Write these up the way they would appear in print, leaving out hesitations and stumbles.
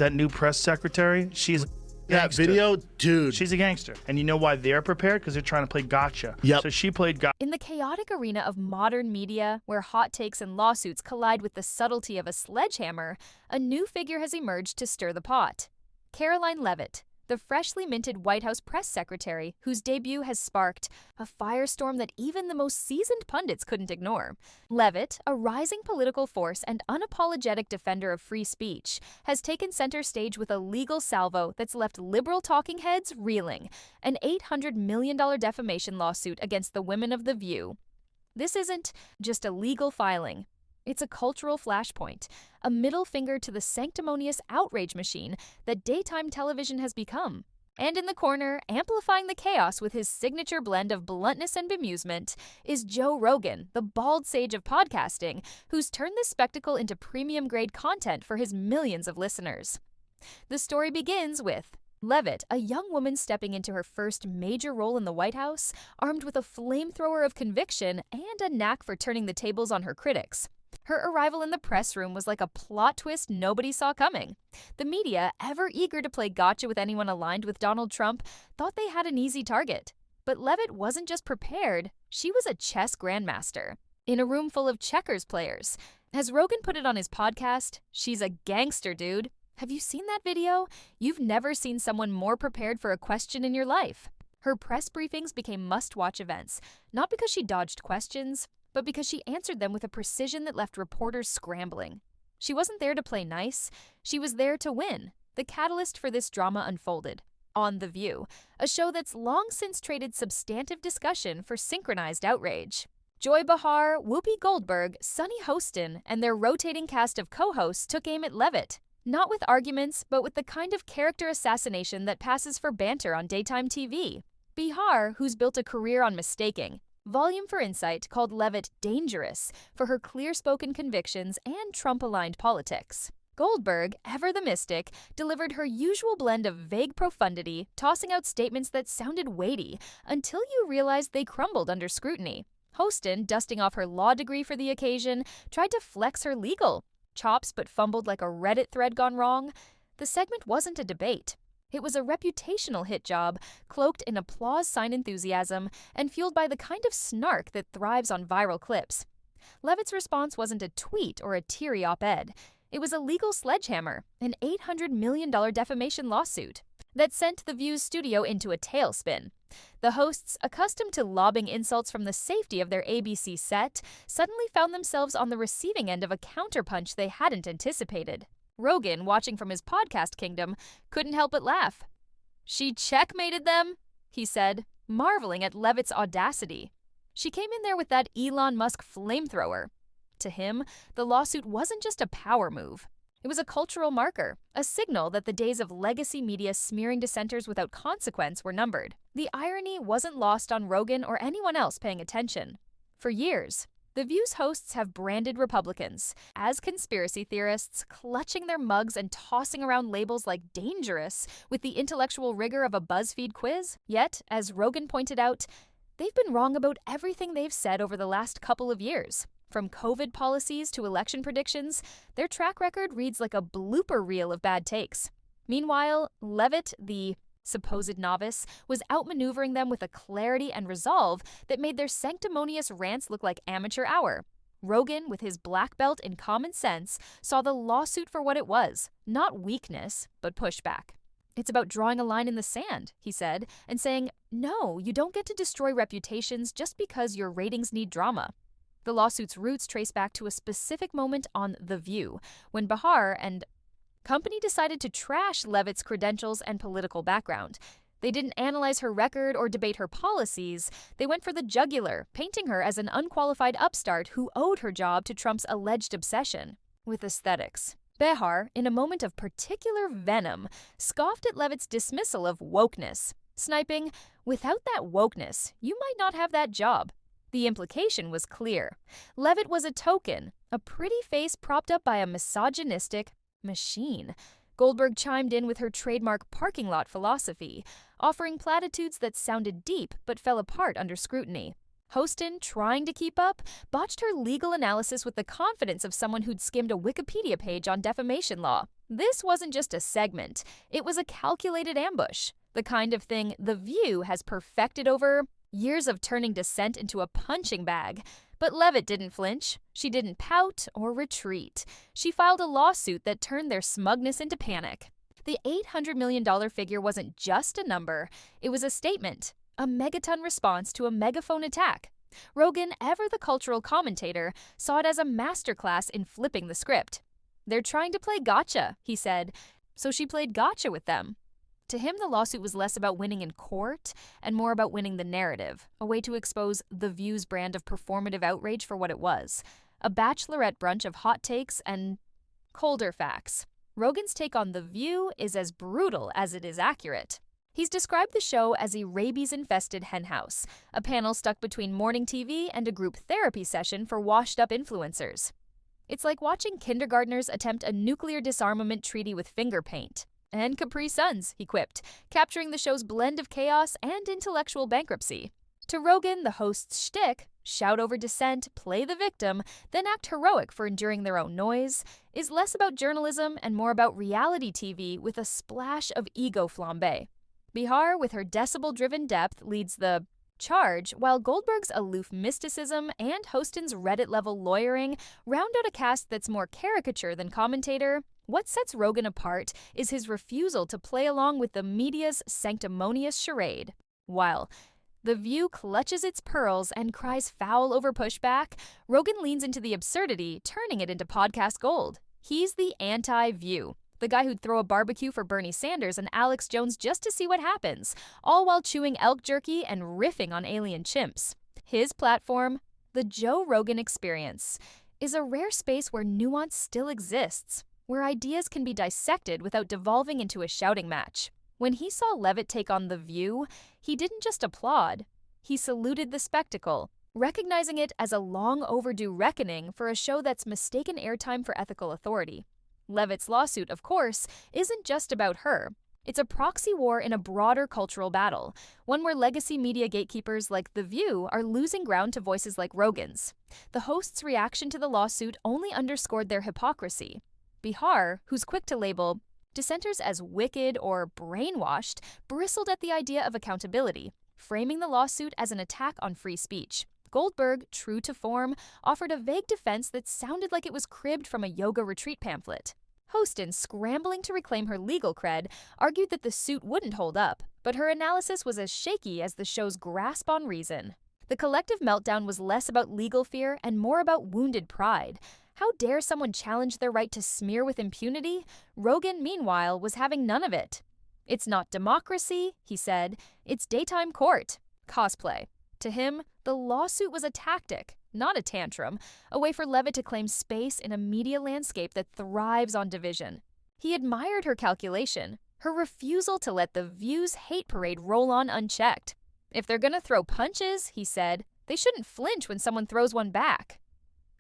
that new press secretary, she's that video, dude. She's a gangster. And you know why they're prepared? Because they're trying to play gotcha. Yep. So she played gotcha. In the chaotic arena of modern media, where hot takes and lawsuits collide with the subtlety of a sledgehammer, a new figure has emerged to stir the pot. Karoline Leavitt, the freshly minted White House press secretary whose debut has sparked a firestorm that even the most seasoned pundits couldn't ignore. Leavitt, a rising political force and unapologetic defender of free speech, has taken center stage with a legal salvo that's left liberal talking heads reeling, an $800 million defamation lawsuit against the women of The View. This isn't just a legal filing. It's a cultural flashpoint, a middle finger to the sanctimonious outrage machine that daytime television has become. And in the corner, amplifying the chaos with his signature blend of bluntness and bemusement, is Joe Rogan, the bald sage of podcasting, who's turned this spectacle into premium-grade content for his millions of listeners. The story begins with Leavitt, a young woman stepping into her first major role in the White House, armed with a flamethrower of conviction and a knack for turning the tables on her critics. Her arrival in the press room was like a plot twist nobody saw coming. The media, ever eager to play gotcha with anyone aligned with Donald Trump, thought they had an easy target. But Leavitt wasn't just prepared, she was a chess grandmaster. In a room full of checkers players. As Rogan put it on his podcast, she's a gangster, dude. Have you seen that video? You've never seen someone more prepared for a question in your life. Her press briefings became must-watch events, not because she dodged questions, but because she answered them with a precision that left reporters scrambling. She wasn't there to play nice, she was there to win. The catalyst for this drama unfolded on The View, a show that's long since traded substantive discussion for synchronized outrage. Joy Behar, Whoopi Goldberg, Sunny Hostin, and their rotating cast of co-hosts took aim at Leavitt. Not with arguments, but with the kind of character assassination that passes for banter on daytime TV. Behar, who's built a career on mistaking. Volume for Insight called Leavitt dangerous for her clear-spoken convictions and Trump-aligned politics. Goldberg, ever the mystic, delivered her usual blend of vague profundity, tossing out statements that sounded weighty, until you realized they crumbled under scrutiny. Hostin, dusting off her law degree for the occasion, tried to flex her legal chops but fumbled like a Reddit thread gone wrong. The segment wasn't a debate. It was a reputational hit job, cloaked in applause-sign enthusiasm and fueled by the kind of snark that thrives on viral clips. Leavitt's response wasn't a tweet or a teary op-ed. It was a legal sledgehammer, an $800 million defamation lawsuit that sent The View's studio into a tailspin. The hosts, accustomed to lobbing insults from the safety of their ABC set, suddenly found themselves on the receiving end of a counterpunch they hadn't anticipated. Rogan, watching from his podcast kingdom, couldn't help but laugh. "She checkmated them," he said, marveling at Leavitt's audacity. She came in there with that Elon Musk flamethrower. To him, the lawsuit wasn't just a power move. It was a cultural marker, a signal that the days of legacy media smearing dissenters without consequence were numbered. The irony wasn't lost on Rogan or anyone else paying attention. For years, The View's hosts have branded Republicans as conspiracy theorists, clutching their mugs and tossing around labels like dangerous with the intellectual rigor of a BuzzFeed quiz. Yet, as Rogan pointed out, they've been wrong about everything they've said over the last couple of years. From COVID policies to election predictions, their track record reads like a blooper reel of bad takes. Meanwhile, Leavitt, the supposed novice, was outmaneuvering them with a clarity and resolve that made their sanctimonious rants look like amateur hour. Rogan, with his black belt in common sense, saw the lawsuit for what it was, not weakness, but pushback. "It's about drawing a line in the sand," he said, and saying, "No, you don't get to destroy reputations just because your ratings need drama." The lawsuit's roots trace back to a specific moment on The View, when Behar and company decided to trash Leavitt's credentials and political background. They didn't analyze her record or debate her policies. They went for the jugular, painting her as an unqualified upstart who owed her job to Trump's alleged obsession with aesthetics. Behar, in a moment of particular venom, scoffed at Leavitt's dismissal of wokeness, sniping, "Without that wokeness, you might not have that job." The implication was clear. Leavitt was a token, a pretty face propped up by a misogynistic machine. Goldberg chimed in with her trademark parking lot philosophy, offering platitudes that sounded deep but fell apart under scrutiny. Hostin, trying to keep up, botched her legal analysis with the confidence of someone who'd skimmed a Wikipedia page on defamation law. This wasn't just a segment, it was a calculated ambush, the kind of thing The View has perfected over years of turning dissent into a punching bag. But Leavitt didn't flinch. She didn't pout or retreat. She filed a lawsuit that turned their smugness into panic. The $800 million figure wasn't just a number, it was a statement. A megaton response to a megaphone attack. Rogan, ever the cultural commentator, saw it as a masterclass in flipping the script. "They're trying to play gotcha," he said, so she played gotcha with them. To him, the lawsuit was less about winning in court and more about winning the narrative, a way to expose The View's brand of performative outrage for what it was, a bachelorette brunch of hot takes and colder facts. Rogan's take on The View is as brutal as it is accurate. He's described the show as a rabies-infested henhouse, a panel stuck between morning TV and a group therapy session for washed-up influencers. It's like watching kindergartners attempt a nuclear disarmament treaty with finger paint. And Capri Suns, he quipped, capturing the show's blend of chaos and intellectual bankruptcy. To Rogan, the host's shtick, shout over dissent, play the victim, then act heroic for enduring their own noise, is less about journalism and more about reality TV with a splash of ego flambe. Bihar, with her decibel-driven depth, leads the charge, while Goldberg's aloof mysticism and Hostin's Reddit-level lawyering round out a cast that's more caricature than commentator. What sets Rogan apart is his refusal to play along with the media's sanctimonious charade. While The View clutches its pearls and cries foul over pushback, Rogan leans into the absurdity, turning it into podcast gold. He's the anti-View. The guy who'd throw a barbecue for Bernie Sanders and Alex Jones just to see what happens, all while chewing elk jerky and riffing on alien chimps. His platform, The Joe Rogan Experience, is a rare space where nuance still exists, where ideas can be dissected without devolving into a shouting match. When he saw Leavitt take on The View, he didn't just applaud, he saluted the spectacle, recognizing it as a long overdue reckoning for a show that's mistaken airtime for ethical authority. Leavitt's lawsuit, of course, isn't just about her. It's a proxy war in a broader cultural battle, one where legacy media gatekeepers like The View are losing ground to voices like Rogan's. The host's reaction to the lawsuit only underscored their hypocrisy. Bihar, who's quick to label dissenters as wicked or brainwashed, bristled at the idea of accountability, framing the lawsuit as an attack on free speech. Goldberg, true to form, offered a vague defense that sounded like it was cribbed from a yoga retreat pamphlet. Hostin, scrambling to reclaim her legal cred, argued that the suit wouldn't hold up, but her analysis was as shaky as the show's grasp on reason. The collective meltdown was less about legal fear and more about wounded pride. How dare someone challenge their right to smear with impunity? Rogan, meanwhile, was having none of it. "It's not democracy," he said, "it's daytime court. Cosplay." To him, the lawsuit was a tactic, not a tantrum, a way for Leavitt to claim space in a media landscape that thrives on division. He admired her calculation, her refusal to let The View's hate parade roll on unchecked. "If they're gonna throw punches," he said, "they shouldn't flinch when someone throws one back."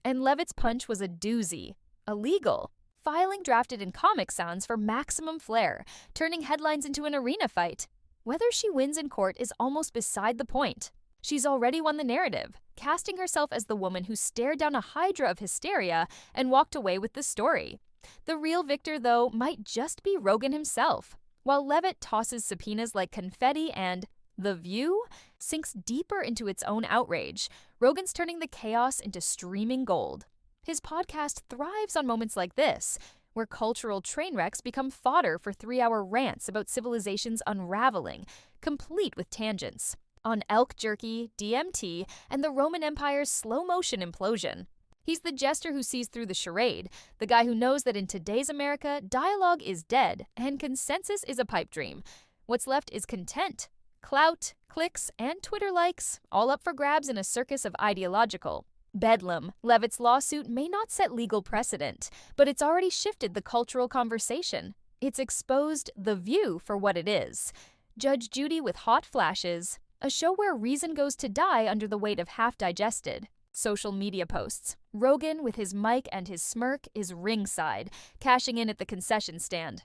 And Leavitt's punch was a doozy, illegal. Filing drafted in Comic Sans for maximum flair, turning headlines into an arena fight. Whether she wins in court is almost beside the point. She's already won the narrative, casting herself as the woman who stared down a hydra of hysteria and walked away with the story. The real victor, though, might just be Rogan himself. While Leavitt tosses subpoenas like confetti and The View sinks deeper into its own outrage, Rogan's turning the chaos into streaming gold. His podcast thrives on moments like this, where cultural train wrecks become fodder for 3-hour rants about civilization's unraveling, complete with tangents. On elk jerky, DMT, and the Roman Empire's slow-motion implosion. He's the jester who sees through the charade, the guy who knows that in today's America, dialogue is dead and consensus is a pipe dream. What's left is content, clout, clicks, and Twitter likes, all up for grabs in a circus of ideological bedlam. Leavitt's lawsuit may not set legal precedent, but it's already shifted the cultural conversation. It's exposed The View for what it is. Judge Judy with hot flashes, a show where reason goes to die under the weight of half-digested social media posts. Rogan, with his mic and his smirk, is ringside, cashing in at the concession stand.